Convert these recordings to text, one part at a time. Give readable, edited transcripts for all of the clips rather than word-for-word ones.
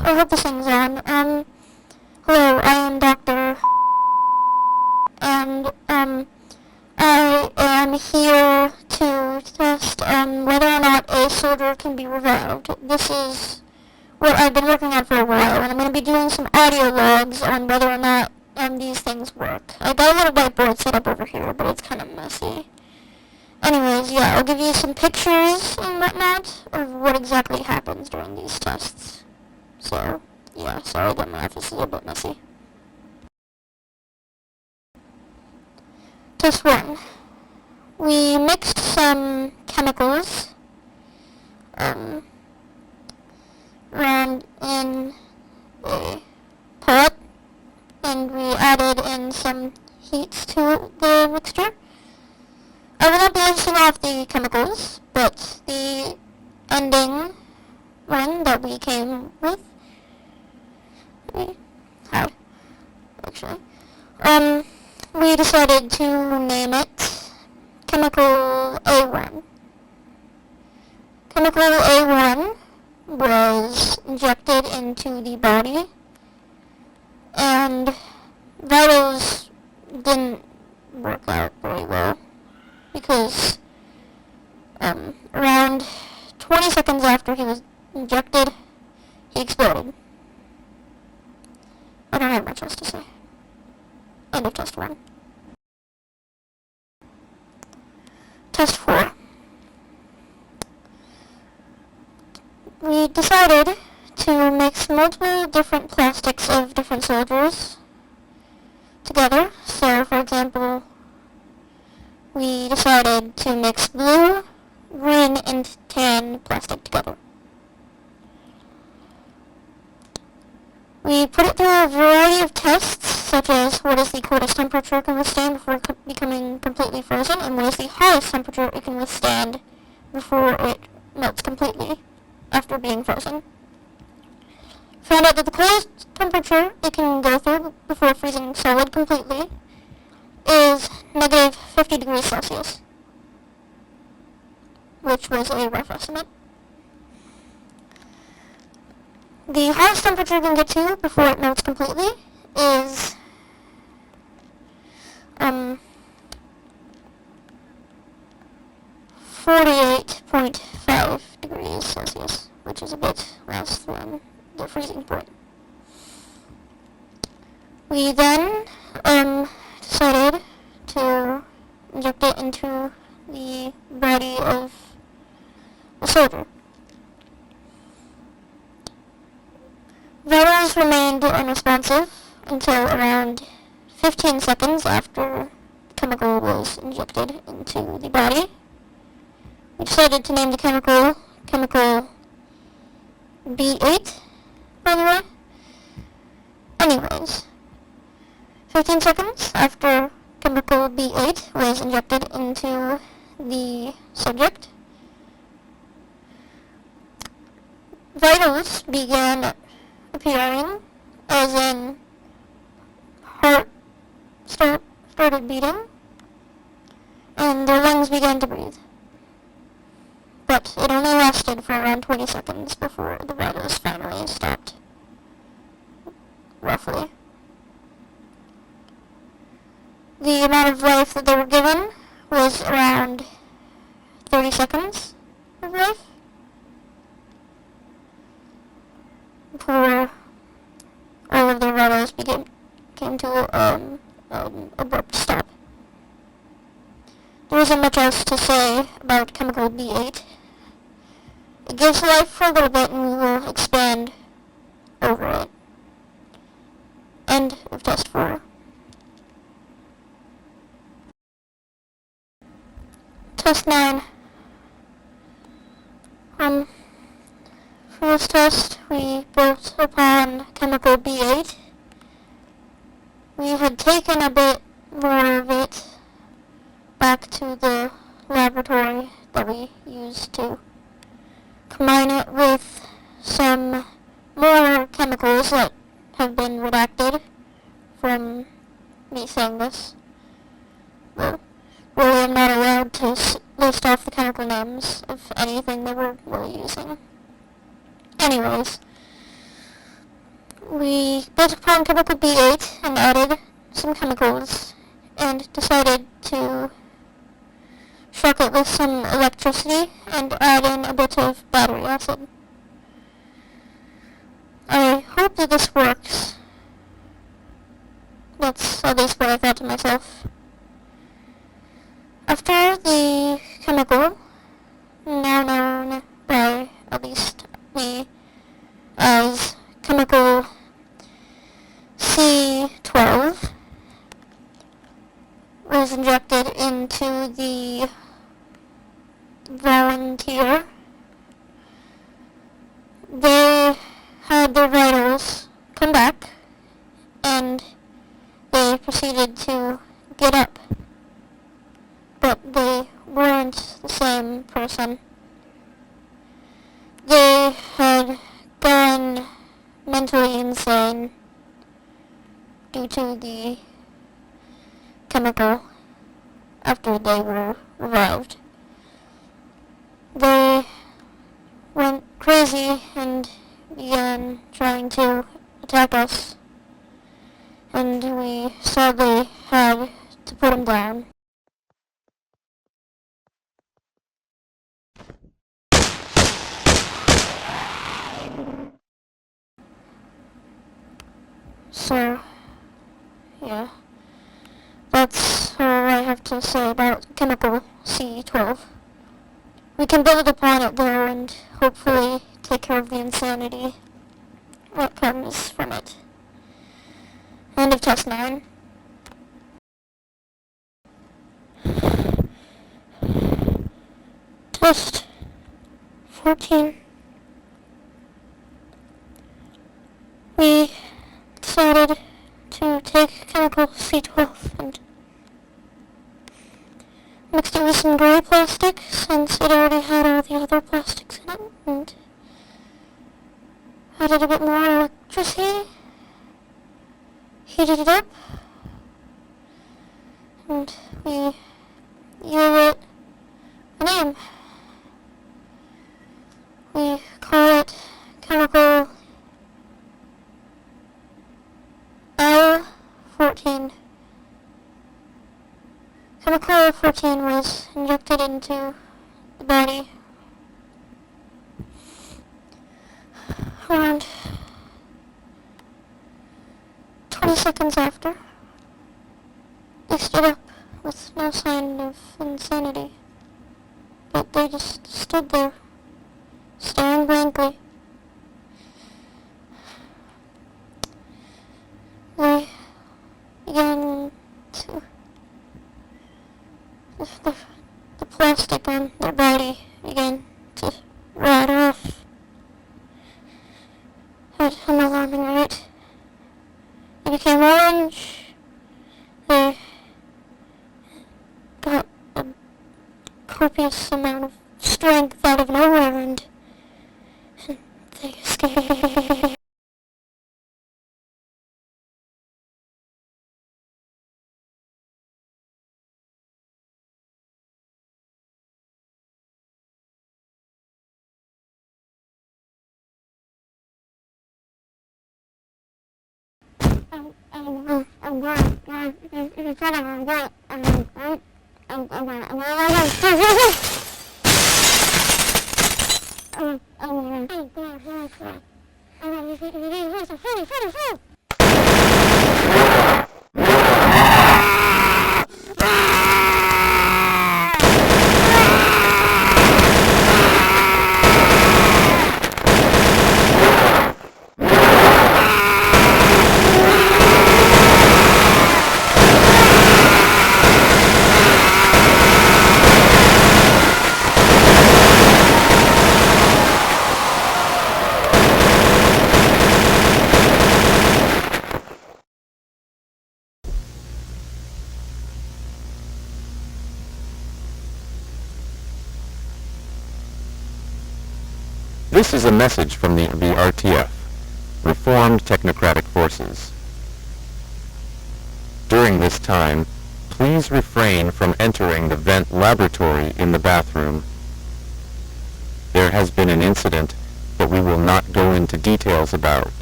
I hope this thing's on. Hello, I am Dr. And, I am here to test, whether or not a soldier can be revived. This is what I've been working on for a while, and I'm going to be doing some audio logs on whether or not, these things work. I got a little whiteboard set up over here, but it's kind of messy. Anyways, yeah, I'll give you some pictures and whatnot of what exactly happens during these tests. So, yeah, sorry that my office is a bit messy. Test 1. We mixed some chemicals, around in a pot, and we added in some heats to the mixture. I will not be listing off the chemicals, but the ending one that we came with, we had, actually, we decided to name it Chemical A1. Chemical A1 was injected into the body, and vitals didn't work out very well, because around 20 seconds after he was injected, he exploded. I don't have much else to say. End of test 1. Test 4. We decided to mix multiple different plastics of different soldiers together. So, for example, we decided to mix blue, green, and tan plastic together. We put it through a variety of tests, such as what is the coldest temperature it can withstand before becoming completely frozen, and what is the highest temperature it can withstand before it melts completely after being frozen. Found out that the coldest temperature it can go through before freezing solid completely is negative 50 degrees Celsius, which was a rough estimate. The highest temperature it can get to before it melts completely is 48.5 degrees Celsius, which is a bit less than the freezing point. We then decided to inject it into the body of the soldier. Vitals remained unresponsive until around 15 seconds after the chemical was injected into the body. We decided to name the chemical B8, by the way. Anyways, 15 seconds after chemical B8 was injected into the subject, vitals began appearing, as in heart started beating, and their lungs began to breathe. But it only lasted for around 20 seconds before the vitals finally stopped, roughly. The amount of life that they were given was around 30 seconds of life before all of their vitals came to an abrupt stop. There isn't much else to say about chemical B8. It gives life for a little bit, and we will expand over it. End of test 4. Test 9. For this test, we built upon chemical B8. We had taken a bit more of it back to the laboratory that we used to combine it with some more chemicals that have been redacted from me saying this. Well, really, I'm not allowed to list off the chemical names of anything they were really using. Anyways, We built upon chemical B8 and added some chemicals and decided to shock it with some electricity and add in a bit of battery acid. I hope that this works. That's at least what I thought to myself. After the chemical, now known by at least me as chemical C12, was injected into the volunteer, they had their vitals come back, and they proceeded to get up. But they weren't the same person. They had gone mentally insane due to the chemical after they were revived. They went crazy and began trying to attack us, and we sadly had to put them down. So, yeah, that's all I have to say about chemical C12. We can build upon it though, and hopefully take care of the insanity that comes from it. End of test 9. Test 14. We decided to take chemical C12 and mixed it with some gray plastic since it already had all the other plastics in it, and added a bit more electricity, heated it up, and we gave it a name. We call it chemical L14. Chemical L14 was injected into the body around 20 seconds after. They stood up with no sign of insanity, but they just stood there, staring blankly. They began to... The plastic on their body began to rot off at an alarming rate. They became orange. They got a copious amount of strength out of nowhere, and they escaped. This is a message from the RTF, Reformed Technocratic Forces. During this time, please refrain from entering the vent laboratory in the bathroom. There has been an incident that we will not go into details about.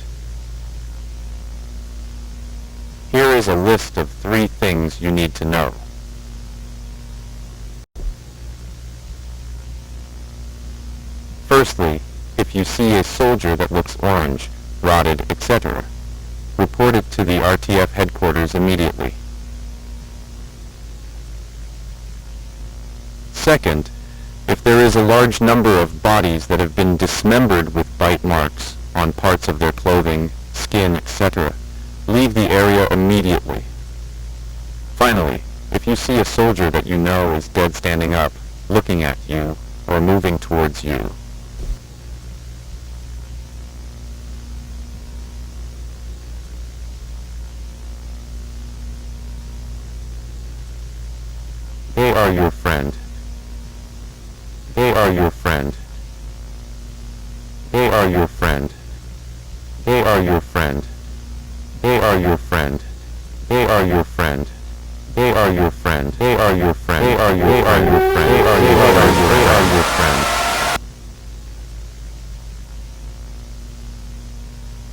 is a list of 3 things you need to know. Firstly, if you see a soldier that looks orange, rotted, etc., report it to the RTF headquarters immediately. Second, if there is a large number of bodies that have been dismembered with bite marks on parts of their clothing, skin, etc., leave the area immediately. Finally, if you see a soldier that you know is dead standing up, looking at you, or moving towards you, they are your friend. They are your friend. They are your friend. They are your friend. They are your friend. They are your friend. They are your friend. They are your friend. They are your friend. They are your friend.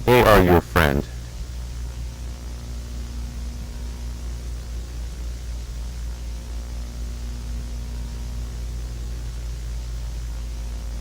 They are your friend.